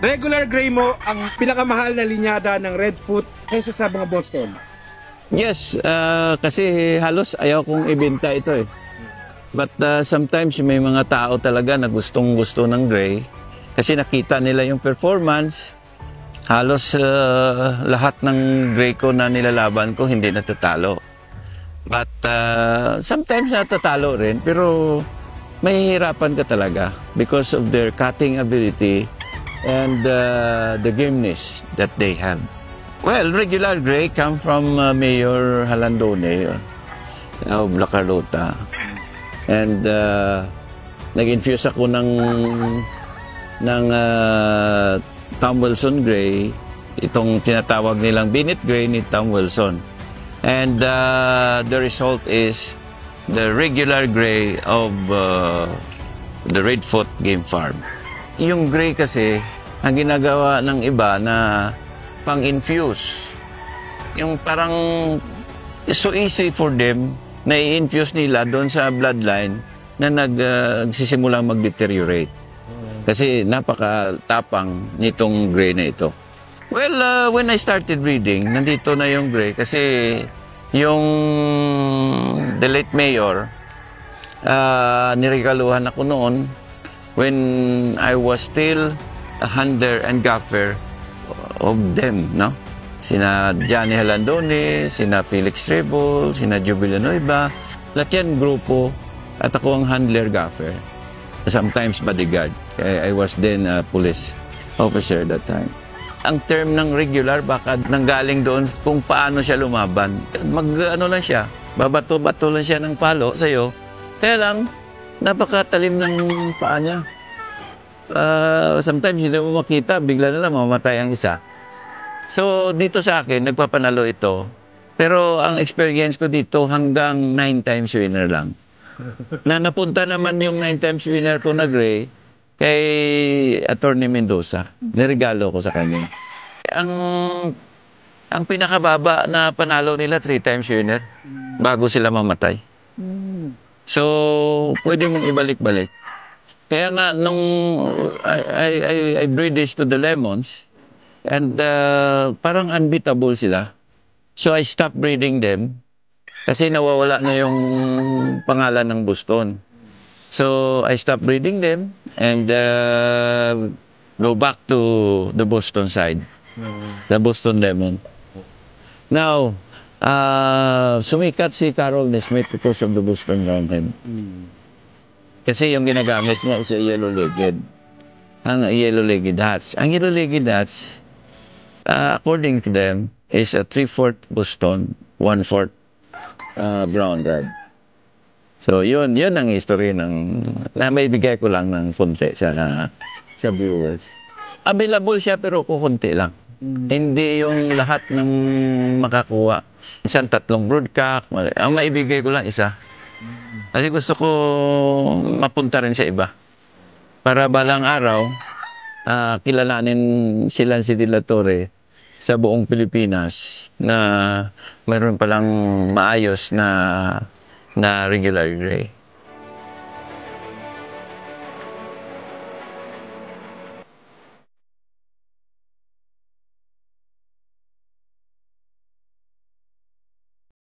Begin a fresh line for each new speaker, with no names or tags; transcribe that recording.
Regular gray mo ang pinakamahal na linyada ng Redfoot kaysa sa mga Boston.
Yes, kasi halos ayaw kong ibenta ito eh. But sometimes may mga tao talaga na gustong-gusto ng gray kasi nakita nila yung performance. Halos lahat ng gray ko na nilalaban ko hindi natatalo. But sometimes natatalo rin, pero mahihirapan ka talaga because of their cutting ability and the gameness that they have. Well, regular gray come from Mayor Halandone of La Carlota. And nag-infuse ako ng Tom Wilson Gray, itong tinatawag nilang Binit Gray ni Tom Wilson. And the result is the regular gray of the Redfoot Game Farm. Yung gray kasi, ang ginagawa ng iba na pang-infuse. Yung parang so easy for them na i-infuse nila doon sa bloodline na nagsisimulang mag-deteriorate. Kasi napaka-tapang nitong gray na ito. Well, when I started reading, nandito na yung gray kasi yung the late mayor, niregaluhan ako noon when I was still a hunter and gaffer of them, no? Sina Johnny Halandone, sina Felix Trebol, sina Jubil Villanueva, lahat yan grupo at ako ang handler gaffer. Sometimes bodyguard. I was then a police officer that time. Ang term ng regular baka nanggaling doon kung paano siya lumaban. Mag-ano lang siya, babato-bato lang siya ng palo sa'yo. Kaya lang, napakatalim ng paa niya. Sometimes hindi mo makita, bigla na lang mamatay ang isa. So, dito sa akin, nagpapanalo ito. Pero ang experience ko dito hanggang 9 times winner lang. Na napunta naman yung 9 times winner ko na gray kay Attorney Mendoza. Niregalo ko sa kanya. Ang pinakababa na panalo nila 3 times winner bago sila mamatay. So, pwede mong ibalik-balik. Kaya nga, nung I breed this to the lemons, and parang unbeatable sila. So I stopped breeding them kasi nawawala na yung pangalan ng Boston. So I stopped breeding them and go back to the Boston side, the Boston Lemon. Now, sumikat si Carol Nesmith because of the Boston Roundhead. Kasi yung ginagamit niya is a yellow-legged. Ang yellow-legged hats. Ang yellow-legged hats, according to them, is a 3/4 Boston, 1/4 brown red. So, yun ang history ng, na may bigay ko lang ng konti sa viewers. Available siya pero kukunti lang. Hindi yung lahat ng makakuha. Isang 3 broodcock. Ang maibigay ko lang isa. Kasi gusto ko mapunta rin sa iba. Para balang araw, kilalanin sila si De La Torre sa buong Pilipinas na mayroon palang maayos na regular gray.